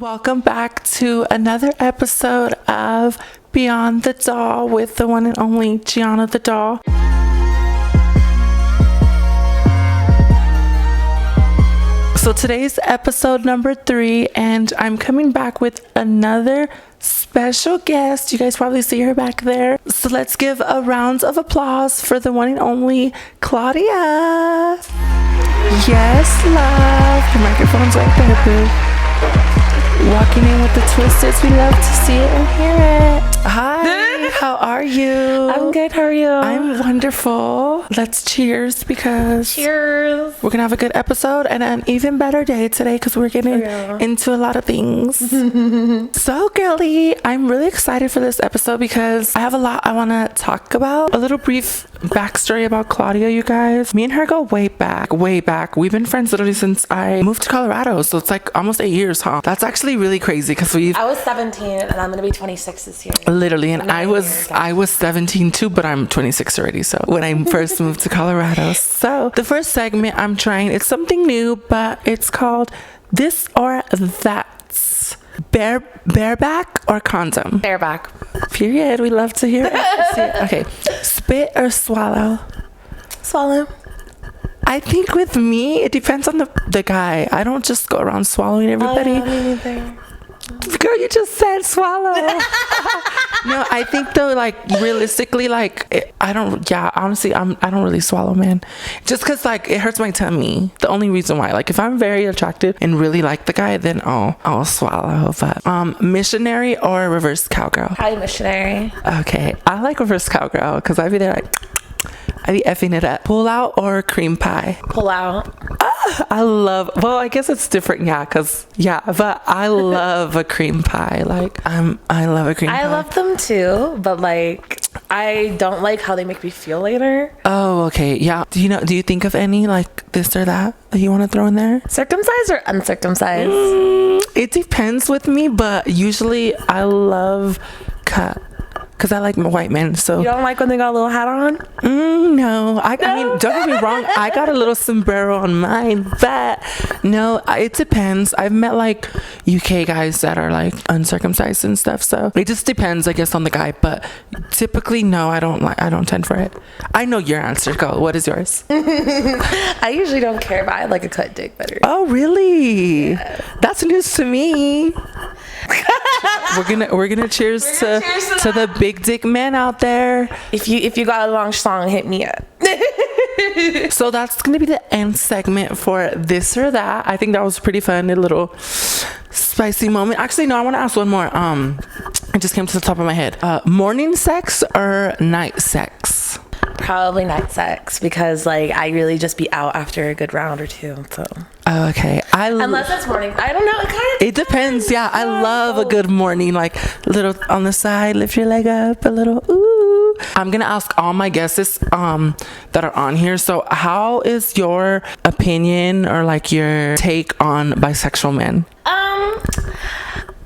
Welcome back to another episode of Beyond the Doll with the one and only Gianna the Doll. So today's episode number 3, and I'm coming back with another special guest. You guys probably see her back there. So let's give a round of applause for the one and only Claudia. Yes, love. Your microphone's right there, boo. Walking in with the twisters. We love to see it and hear it. Hi, how are you? I'm good, how are you? I'm wonderful. Let's cheers because cheers. We're gonna have a good episode and an even better day today because we're getting into a lot of things. So girly, I'm really excited for this episode because I have a lot I want to talk about. A little brief backstory about Claudia, you guys. Me and her go way back. We've been friends literally since I moved to Colorado, so it's like almost 8 years, huh? That's actually really crazy because I was 17 and I'm gonna be 26 this year. Literally, and I was 17 too, but I'm 26 already. So when I first moved to Colorado, so the first segment I'm trying, it's something new, but it's called This or That's. Bareback or condom? Bareback. Period. We love to hear it. Okay. Spit or swallow? Swallow. I think with me, it depends on the guy. I don't just go around swallowing everybody. Oh, yeah, me neither. Girl, you just said swallow. No, I think though, like realistically, like I don't really swallow, man. Just cause like it hurts my tummy. The only reason why, like if I'm very attracted and really like the guy, then I'll swallow. But missionary or reverse cowgirl? Probably missionary. Okay, I like reverse cowgirl because I be there like. I be effing it up. Pull out or cream pie? Pull out. I guess it's different, but I love a cream pie. Like, I love a cream pie. I love them too, but like, I don't like how they make me feel later. Oh, okay, yeah. Do you think of any, like, this or that you want to throw in there? Circumcised or uncircumcised? It depends with me, but usually I love cut. Because I like my white men, so... You don't like when they got a little hat on? No. I mean, don't get me wrong. I got a little sombrero on mine, but no, it depends. I've met, like, UK guys that are, like, uncircumcised and stuff, so it just depends, I guess, on the guy, but typically, no, I don't tend for it. I know your answer. Go. What is yours? I usually don't care, but I like a cut dick better. Oh, really? Yeah. That's news to me. We're gonna cheers to the big dick men out there. If you got a long song, hit me up. So that's gonna be the end segment for This or That. I think that was pretty fun, a little spicy moment. Actually, no, I want to ask one more. It just came to the top of my head. Morning sex or night sex? Probably night sex because like I really just be out after a good round or two. So. Oh, okay. Unless it's morning. I don't know. It depends. Yeah, I love a good morning, like a little on the side, lift your leg up, a little ooh. I'm gonna ask all my guests that are on here. So, how is your opinion or like your take on bisexual men?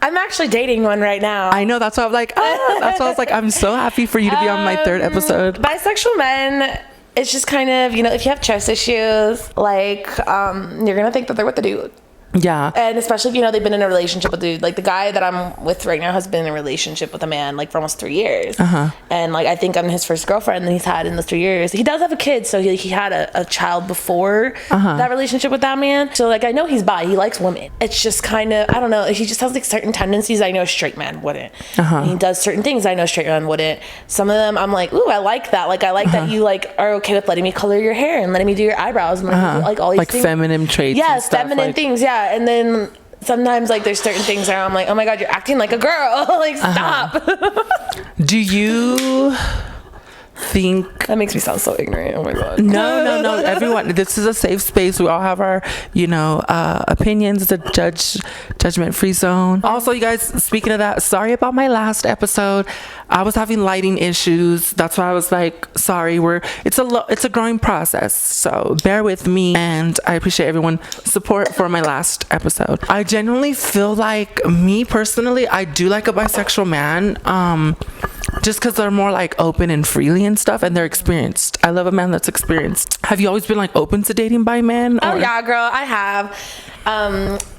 I'm actually dating one right now. I know. That's why I'm like. That's why I was like, I'm so happy for you to be on my third episode. Bisexual men. It's just kind of, if you have trust issues, like, you're going to think that they're with the dude. Yeah. And especially if, they've been in a relationship with a dude. Like, the guy that I'm with right now has been in a relationship with a man, like, for almost 3 years. Uh-huh. And, like, I think I'm his first girlfriend that he's had in those 3 years. He does have a kid, so he had a child before that relationship with that man. So, like, I know he's bi. He likes women. It's just kind of, I don't know. He just has, like, certain tendencies I know a straight man wouldn't. Uh-huh. And he does certain things I know a straight man wouldn't. Some of them, I'm like, ooh, I like that. Like, I like that you, like, are okay with letting me color your hair and letting me do your eyebrows and like all these like things. Like feminine traits. Yes, feminine things, yeah. And then... sometimes like there's certain things where I'm like, oh my god, you're acting like a girl. Like stop. Do you think that makes me sound so ignorant? Oh my god. No. Everyone, this is a safe space. We all have our, opinions. It's a judgment-free zone. Also, you guys, speaking of that, sorry about my last episode. I was having lighting issues. That's why I was like, sorry. It's a growing process, so bear with me. And I appreciate everyone's support for my last episode. I genuinely feel like, me personally, I do like a bisexual man. just because they're more like open and freely and stuff, and they're experienced. I love a man that's experienced. Have you always been like open to dating by men? Oh yeah, girl, I have.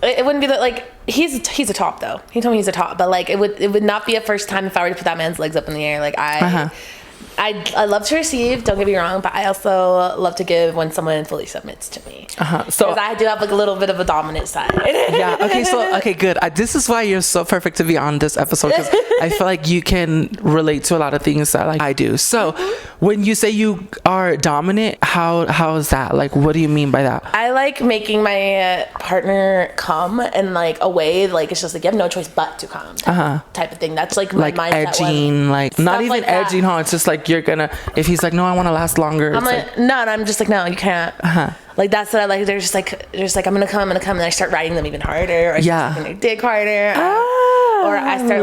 It wouldn't be that, like, he's a top though. He told me he's a top, but like it would not be a first time if I were to put that man's legs up in the air. Like I love to receive, don't get me wrong, but I also love to give when someone fully submits to me. So I do have like a little bit of a dominant side. Yeah. Okay, good. This is why you're so perfect to be on this episode, because I feel like you can relate to a lot of things that like I do. So when you say you are dominant, how is that? Like, what do you mean by that? I like making my partner come in like a way, like it's just like you have no choice but to come type of thing. That's like my mindset. Edging, like not even like edging, huh? It's just like you're gonna, if he's like, no, I want to last longer, I'm like no, and I'm just like, no, you can't. Like that's what I like. They're just like I'm gonna come, and I start riding them even harder, or I start sucking their dick harder, or I start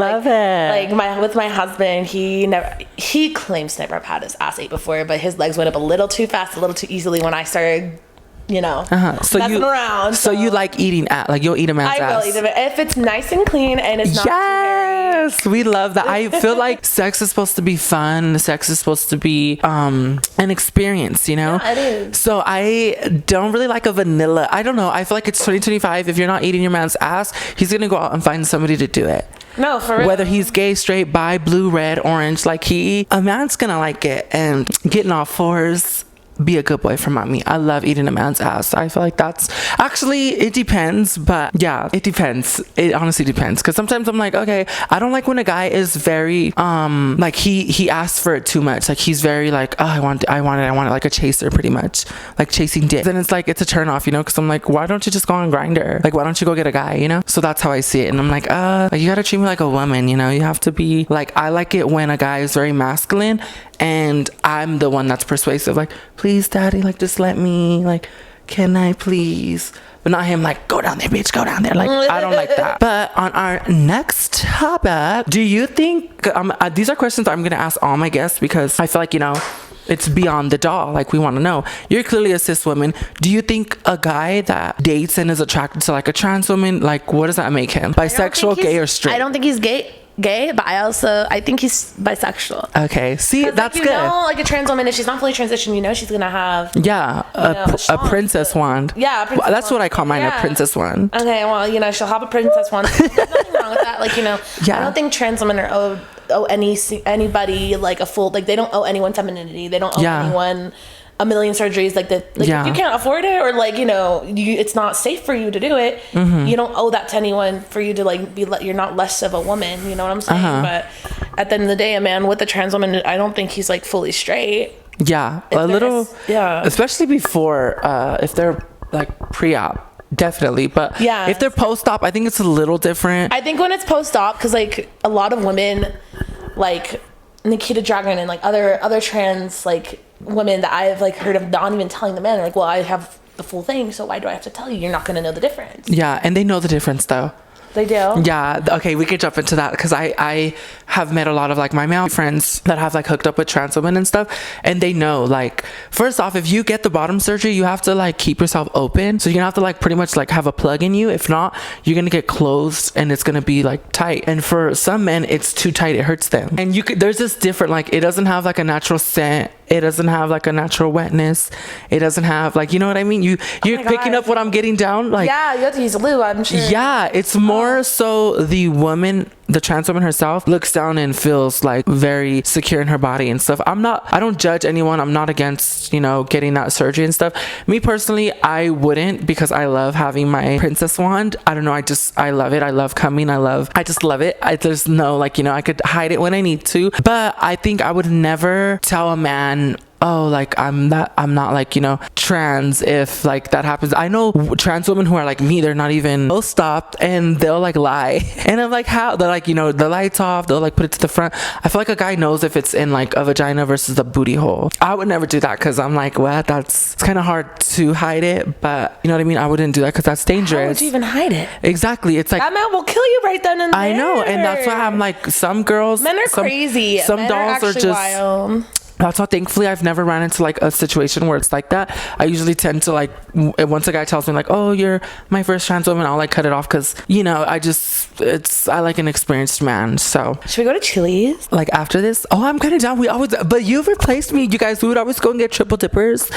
with my husband. He claims never had his ass ate before, but his legs went up a little too fast, a little too easily when I started. So messing around. So you like eating at, like you'll eat a man's ass. I will eat it if it's nice and clean and it's not. Yes, we love that. I feel like sex is supposed to be fun. Sex is supposed to be an experience, Yeah, it is. So I don't really like a vanilla. I don't know. I feel like it's 2025. If you're not eating your man's ass, he's gonna go out and find somebody to do it. No, for real. Whether he's gay, straight, bi, blue, red, orange, like a man's gonna like it, and getting all fours. Be a good boy for mommy. I love eating a man's ass. I feel like that's actually, it depends, but yeah, it depends. It honestly depends, because sometimes I'm like, okay, I don't like when a guy is very like he asks for it too much. Like he's very like, oh, I want it, like a chaser, pretty much, like chasing dick. Then it's like, it's a turn off, because I'm like, why don't you just go on Grindr? Like, why don't you go get a guy? So that's how I see it. And I'm like, you gotta treat me like a woman. You have to be like, I like it when a guy is very masculine and I'm the one that's persuasive, like, please daddy, like just let me, like, can I please? But not him like, go down there bitch, go down there. Like, I don't like that. But on our next topic, do you think these are questions I'm gonna ask all my guests, because I feel like it's beyond the doll. Like, we want to know. You're clearly a cis woman. Do you think a guy that dates and is attracted to like a trans woman, like, what does that make him? Bisexual, gay, or straight? I don't think he's gay, but I think he's bisexual. Okay, see, that's good. Like a trans woman, if she's not fully transitioned, she's gonna have a princess wand. Yeah, that's what I call mine, a princess wand. Okay, well, she'll have a princess wand. There's nothing wrong with that. Like, I don't think trans women are owe anybody like a full, like, they don't owe anyone femininity. They don't owe anyone a million surgeries, like that. Like, if you can't afford it, or like, it's not safe for you to do it, you don't owe that to anyone for you to like you're not less of a woman, you know what I'm saying? But at the end of the day, a man with a trans woman, I don't think he's like fully straight. Especially before if they're like pre-op. Definitely, but if they're post-op, I think it's a little different. I think when it's post-op, because like a lot of women, like Nikita Dragon and like other trans like women that I've like heard of, not even telling the men, like, well, I have the full thing, so why do I have to tell you? You're not going to know the difference. Yeah, and they know the difference though. They do? Yeah. Okay, we could jump into that, because I have met a lot of like my male friends that have like hooked up with trans women and stuff, and they know, like, first off, if you get the bottom surgery, you have to like keep yourself open, so you're gonna have to like pretty much like have a plug in you. If not, you're gonna get closed and it's gonna be like tight, and for some men it's too tight, it hurts them. And there's this different, like, it doesn't have like a natural scent, it doesn't have like a natural wetness, it doesn't have like, you know what I mean? You're picking up what I'm getting down, like, you have to use lube, I'm sure. Yeah, it's more so the woman, the trans woman herself, looks down and feels like very secure in her body and stuff. I don't judge anyone. I'm not against, getting that surgery and stuff. Me personally, I wouldn't, because I love having my princess wand. I don't know. I love it. I love coming. I just love it. There's no, like, I could hide it when I need to, but I think I would never tell a man, oh, like, I'm not like, trans, if like that happens. I know trans women who are like me, they're not even, they'll stop and they'll like lie. And I'm like, how? They're like, the lights off, they'll like put it to the front. I feel like a guy knows if it's in like a vagina versus a booty hole. I would never do that, because I'm like, what? It's kind of hard to hide it, but you know what I mean? I wouldn't do that, because that's dangerous. How would you even hide it? Exactly. It's like, that man will kill you right then and there. I know, and that's why I'm like, some girls, men are crazy. Some men dolls are just wild. That's how, thankfully, I've never ran into like a situation where it's like that. I usually tend to like, once a guy tells me like, oh, you're my first trans woman, I'll like cut it off, because I like an experienced man. So should we go to Chili's like after this? Oh, I'm kind of down. But you've replaced me. You guys, we would always go and get triple dippers.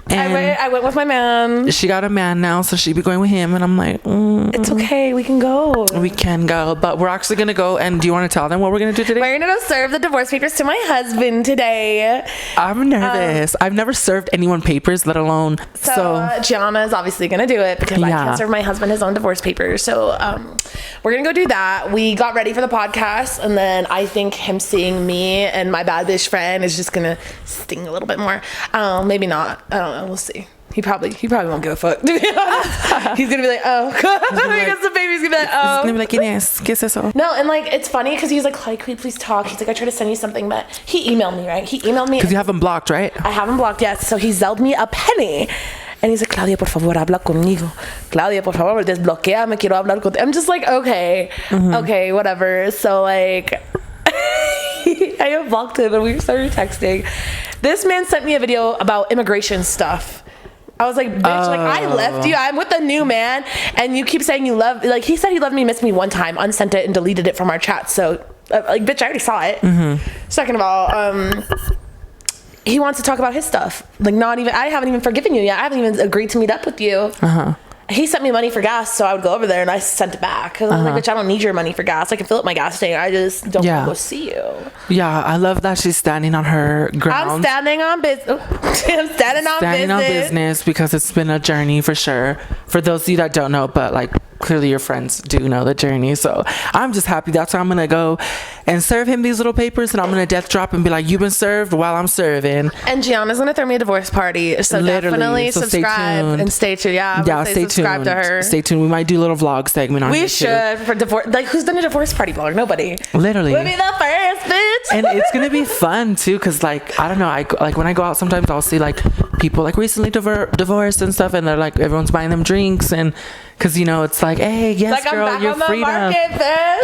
And I went with my man. she got a man now, so she'd be going with him, and I'm like, it's okay, we can go. We can go, but we're actually gonna go. And do you want to tell them what we're gonna do today? We're gonna go serve the divorce papers to my husband today. I'm nervous. I've never served anyone papers, let alone so Gianna is obviously gonna do it because I can't serve my husband his own divorce papers. So we're gonna go do that. We got ready for the podcast, and then I think him seeing me and my bad bitch friend is just gonna sting a little bit more. Maybe not. I don't know. We'll see. He probably won't give a fuck, to be honest. He's gonna be like, oh, because the baby's gonna be like, oh. He's gonna be like, Inés, ¿qué es eso? No, and like it's funny because he's like, Claudia, can we please talk? He's like, I tried to send you something, but he emailed me, right? He emailed me because you have him blocked, right? I have him blocked, yes. So he zelled me a penny. And he's like, Claudia, por favor, habla conmigo. Claudia, por favor, desbloqueame, quiero hablar contigo. I'm just like, okay, okay, whatever. So like, I unblocked him and we started texting. This man sent me a video about immigration stuff. I was like, bitch, like I left you. I'm with a new man, and you keep saying you love. Like he said he loved me, missed me one time, unsent it, and deleted it from our chat. So, like, bitch, I already saw it. Second of all, he wants to talk about his stuff. Like, I haven't even forgiven you yet. I haven't even agreed to meet up with you. He sent me money for gas, so I would go over there and I sent it back. Cause I was like, bitch, I don't need your money for gas. I can fill up my gas tank. I just don't want to go see you. Yeah, I love that she's standing on her ground. I'm standing on business. I'm standing on business because it's been a journey for sure. For those of you that don't know, but like clearly your friends do know the journey. So I'm just happy. That's why I'm gonna go and serve him these little papers, and I'm gonna death drop and be like, you've been served while I'm serving. And Gianna's gonna throw me a divorce party. So definitely subscribe and stay tuned. Yeah, stay tuned. Subscribe to her. Stay tuned. We might do a little vlog segment on We should for divorce. Like, who's done a divorce party vlog? Nobody. Literally. We'll be the first, bitch. And it's gonna be fun too, cause like I don't know, like when I go out sometimes I'll see like people like recently divorced and stuff, and they're like everyone's buying them drinks, and cause it's like, hey, yes, like, girl, your freedom.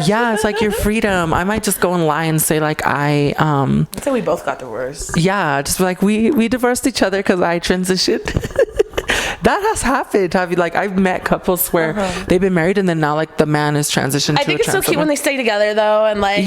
Yeah, it's like your freedom. I might just go and lie and say like so we both got divorced. Yeah, just be like we divorced each other because I transitioned. That has happened. I've met couples where they've been married and then now like the man is transitioned to a trans woman. I think it's so cute when they stay together though, and like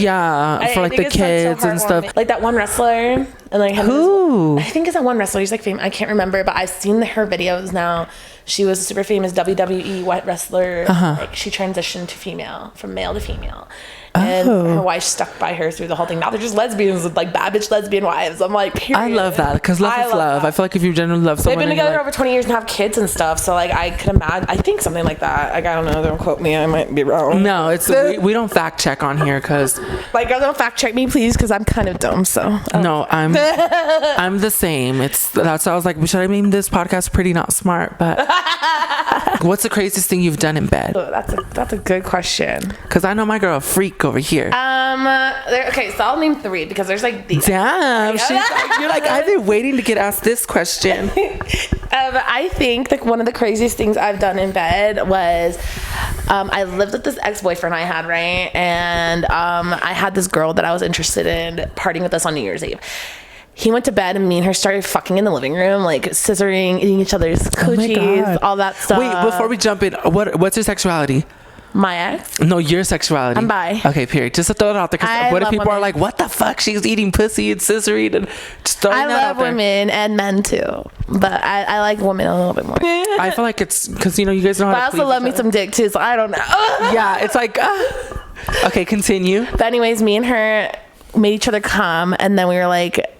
for like the kids and stuff. Like that one wrestler, and like who I think it's that one wrestler. He's like famous. I can't remember, but I've seen her videos now. She was a super famous WWE white wrestler. Like she transitioned to female, from male to female. And her wife stuck by her through the whole thing. Now they're just lesbians with like bad bitch lesbian wives. I'm like, period. I love that because love is love. I feel like if you genuinely love someone, they've been together over 20 years and have kids and stuff. So like I could imagine. I think something like that. Like I don't know. Don't quote me. I might be wrong. No, it's we don't fact check on here because like don't fact check me, please, because I'm kind of dumb. So no, I'm the same. That's why I was like, should I name this podcast "Pretty Not Smart"? But what's the craziest thing you've done in bed? Oh, that's a good question. Because I know my girl a freak over here. Okay, so I'll name 3 because there's like these. Damn, you're like, I've been waiting to get asked this question. I think like one of the craziest things I've done in bed was I lived with this ex-boyfriend I had, right? And I had this girl that I was interested in partying with us on New Year's Eve. He went to bed and me and her started fucking in the living room, like scissoring, eating each other's coochies, all that stuff. Wait, before we jump in, what's your sexuality? My ex? No, your sexuality. I'm bi. Okay, period. Just to throw it out there, because what if people are like, what the fuck? She's eating pussy and scissoring and just throwing that out there. I love women and men too, but I like women a little bit more. I feel like it's because, you guys know how to But I also love me some dick too, so I don't know. Yeah, it's like, okay, continue. But anyways, me and her made each other come, and then we were like,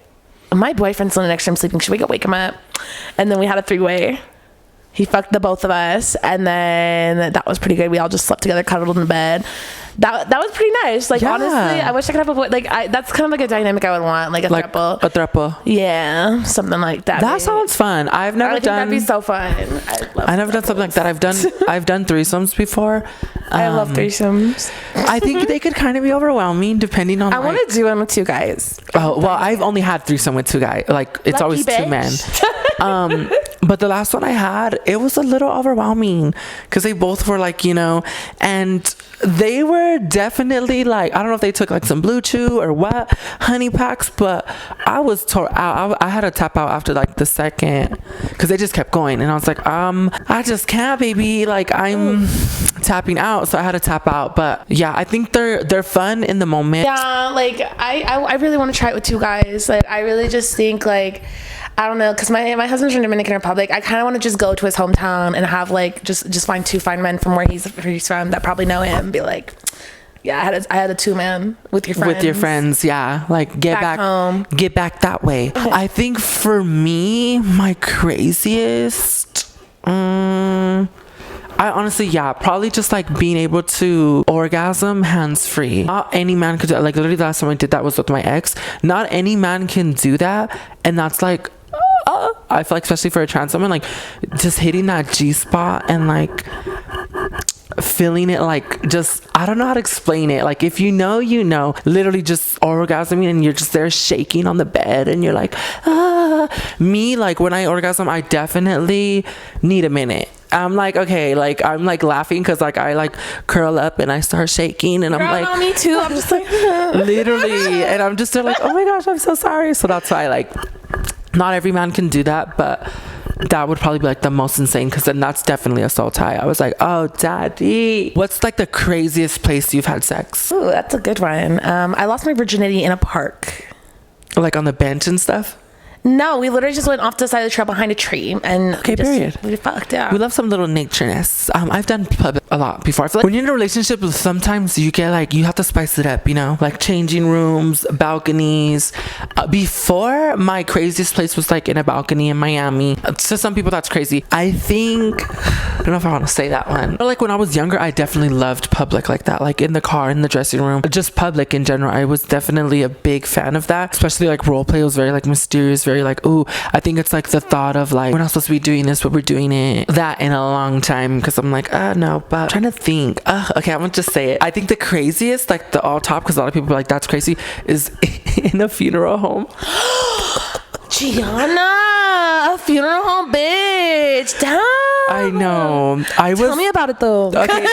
my boyfriend's in the next room sleeping. Should we go wake him up? And then we had a 3-way. He fucked the both of us, and then that was pretty good. We all just slept together, cuddled in the bed. That was pretty nice. Like, honestly, I wish I could have a boy. Like, that's kind of like a dynamic I would want, like a throuple. A throuple. Yeah, something like that. That sounds fun. I've never done. That'd be so fun. I've never done something like that. I've done threesomes before. I love threesomes. I think they could kind of be overwhelming depending on. I want to do one with 2 guys. Oh well, I've only had threesome with 2 guys. Like it's Lucky always bitch. 2 men. But the last one I had, it was a little overwhelming because they both were like, and they were definitely like, I don't know if they took like some Blue Chew or what, honey packs, but I was tore out. I had to tap out after like the second because they just kept going, and I was like, I just can't, baby. Like, I'm tapping out, so I had to tap out. But yeah, I think they're fun in the moment. Yeah, like I really want to try it with 2 guys. Like, I really just think, like, I don't know, because my husband's from Dominican Republic. I kind of want to just go to his hometown and have like just find 2 fine men from where he's from that probably know him and be like, yeah, I had a 2-man with your friends. With your friends, yeah. Like, get back home. Get back that way. I think for me, my craziest, I honestly, yeah, probably just like being able to orgasm hands-free. Not any man could do that. Like, literally the last time I did that was with my ex. Not any man can do that. And that's like, I feel like, especially for a trans woman, like, just hitting that G-spot and like feeling it, like, just, I don't know how to explain it. Like, if you know, you know, literally just orgasming and you're just there shaking on the bed and you're like, me, like, when I orgasm, I definitely need a minute. I'm like, okay, like, I'm like laughing because like I like curl up and I start shaking and I'm like, no, me too. I'm just like, literally, and I'm just there like, oh my gosh, I'm so sorry. So that's why, like, not every man can do that, but that would probably be like the most insane, because then that's definitely a soul tie. I was like, oh, daddy. What's like the craziest place you've had sex? ooh, that's a good one. I lost my virginity in a park. Like on the bench and stuff? No, we literally just went off to the side of the trail behind a tree and period. We fucked, yeah. We love some little natureness. I've done public a lot before. I feel like when you're in a relationship, sometimes you get like, you have to spice it up, you know, like changing rooms, balconies. Before, my craziest place was like in a balcony in Miami. To some people, that's crazy. I think, I don't know if I want to say that one. But like when I was younger, I definitely loved public like that, like in the car, in the dressing room, just public in general. I was definitely a big fan of that, especially like role play was very like mysterious, very like, ooh, I think it's like the thought of like, we're not supposed to be doing this, but we're doing it. That in a long time, because I'm like, no, but I'm trying to think. Okay, I'm gonna just say it. I think the craziest, like the all top, because a lot of people are like, that's crazy, is in a funeral home. Gianna, a funeral home, bitch. Damn. I know. Tell me about it though. Okay.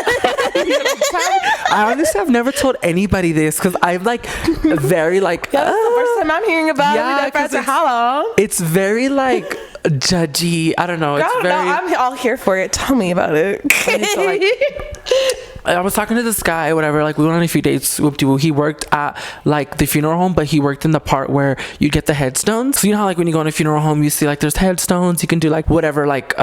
I honestly have never told anybody this because I'm like very like. Yeah, this is the first time I'm hearing about it. We've been friends for how long? It's very like judgy. I don't know. It's Girl, very. no, I'm all here for it. Tell me about it. So, like, I was talking to this guy, whatever, like we went on a few dates. He worked at like the funeral home, but he worked in the part where you get the headstones. So you know how like when you go in a funeral home, you see like there's headstones, you can do like whatever, like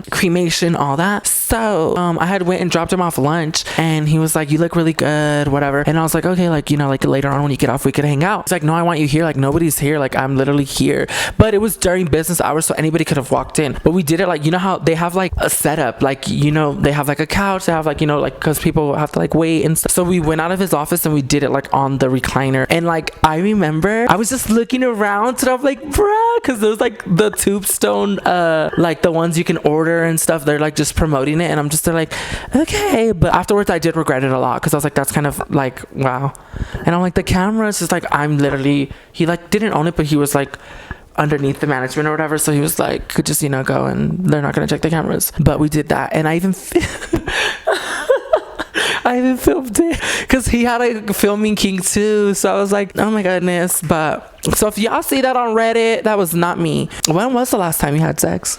cremation, all that. So I had went and dropped him off lunch and he was like, you look really good, whatever. And I was like, okay, like, you know, like later on when you get off we could hang out. He's like, no, I want you here. Like nobody's here, like I'm literally here. But it was during business hours, so anybody could have walked in. But we did it like, you know how they have like a setup, like, you know, they have like a couch, they have like, you know, like because people have to like wait and stuff. So we went out of his office and we did it like on the recliner. And like I remember I was just looking around and I'm like, bruh, because there's like the tombstone, like the ones you can order and stuff, they're like just promoting it, and I'm just there like, okay. But afterwards I did regret it a lot because I was like, that's kind of like, wow. And I'm like, the camera is just like, I'm literally, he like didn't own it, but he was like underneath the management or whatever, so he was like, could just, you know, go and they're not gonna check the cameras. But we did that, and I even I even filmed it because he had a filming king too, so I was like, oh my goodness. But so if y'all see that on Reddit, that was not me. When was the last time you had sex?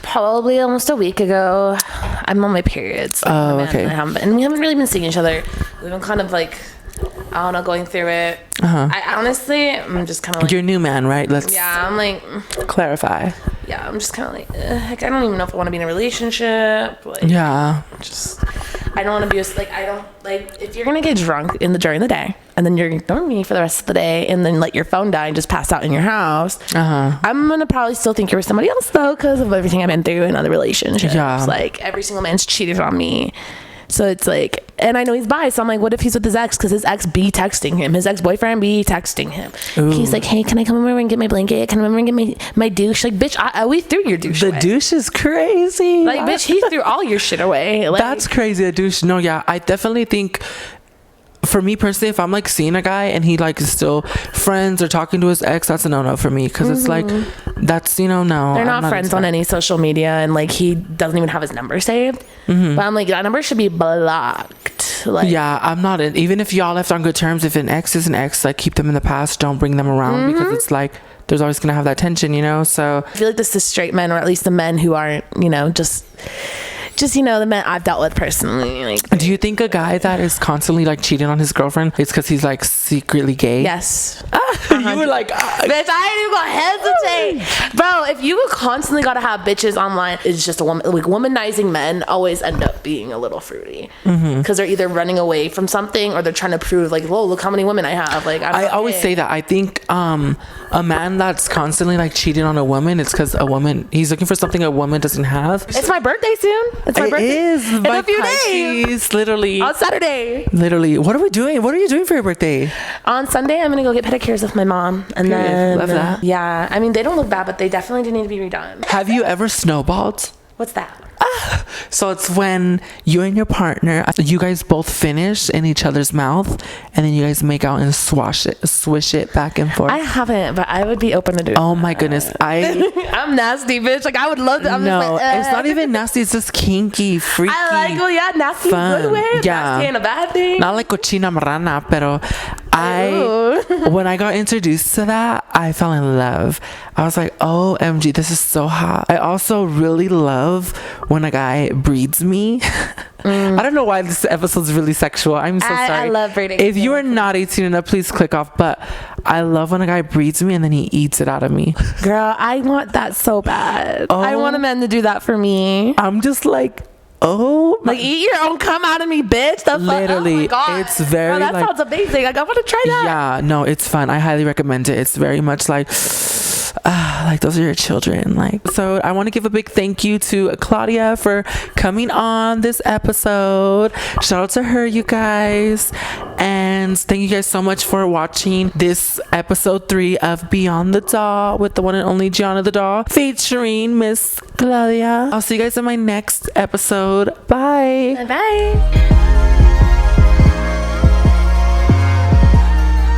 Probably almost a week ago. I'm on my periods. Oh, okay. And we haven't really been seeing each other. We've been kind of like, I don't know, going through it. I honestly, I'm just kind of like, you're a new man, right? Let's I'm like, clarify. Yeah, I'm just kind of like, heck, I don't even know if I want to be in a relationship. Like, yeah, just, I don't want to be like, I don't like, if you're gonna get drunk during the day and then you're ignoring me for the rest of the day and then let your phone die and just pass out in your house, I'm gonna probably still think you're with somebody else though, because of everything I've been through in other relationships. Like every single man's cheated on me. So it's like, and I know he's bi, so I'm like, what if he's with his ex? Because his ex be texting him. His ex-boyfriend be texting him. Ooh. He's like, hey, can I come over and get my blanket? Can I come over and get my douche? Like, bitch, we threw your douche away. The douche is crazy. Like, bitch, he threw all your shit away. Like, that's crazy, a douche. No, yeah, I definitely think for me personally, if I'm like seeing a guy and he like is still friends or talking to his ex, that's a no for me, because it's like, that's, you know, no, they're not friends on any social media, and like he doesn't even have his number saved. But I'm like, that number should be blocked. Like, yeah, I'm not in, even if y'all left on good terms, if an ex is an ex, like keep them in the past, don't bring them around, because it's like there's always gonna have that tension, you know. So I feel like this is straight men, or at least the men who aren't, you know, just you know, the men I've dealt with personally. Like, do you think a guy that is constantly like cheating on his girlfriend is because he's like secretly gay? yes. You were like, Bitch, I ain't even gonna hesitate. Bro, if you constantly gotta have bitches online, it's just a woman. Like, womanizing men always end up being a little fruity. Because they're either running away from something, or they're trying to prove, like, whoa, look how many women I have. Like, I always say that. I think a man that's constantly like cheating on a woman, it's because a woman, he's looking for something a woman doesn't have. It's my birthday soon. It's my birthday. It is. In a few days. Literally. On Saturday. Literally. What are we doing? What are you doing for your birthday? On Sunday, I'm gonna go get pedicures with my mom, and Period. then Love that. yeah, I mean, they don't look bad, but they definitely do need to be redone. Have you ever snowballed? What's that? So it's when you and your partner, you guys both finish in each other's mouth, and then you guys make out and swish it back and forth. I haven't, but I would be open to do. Oh my goodness, I'm nasty, bitch. Like, I would love to. I'm no, just like, it's not even nasty. It's just kinky, freaky. I like, well, yeah, nasty fun. good way. Yeah, Nasty ain't a bad thing. not like cochina marrana, pero when I got introduced to that, I fell in love. I was like, OMG, this is so hot. I also really love when a guy breeds me. I don't know why this episode's really sexual. I'm so sorry. I love breeding. If you are not 18 enough, please click off. But I love when a guy breeds me and then he eats it out of me. Girl, I want that so bad. I want a man to do that for me. I'm just like, like, eat your own cum out of me, bitch. The fuck? Literally, oh my God. it's very, that like, sounds amazing. Like, I want to try that. yeah, no, it's fun. I highly recommend it. It's very much like those are your children. Like, so I want to give a big thank you to Claudia for coming on this episode. Shout out to her, you guys, and thank you guys so much for watching this episode 3 of Beyond the Doll with the one and only Gianna the Doll featuring Miss Claudia. I'll see you guys in my next episode. Bye. Bye.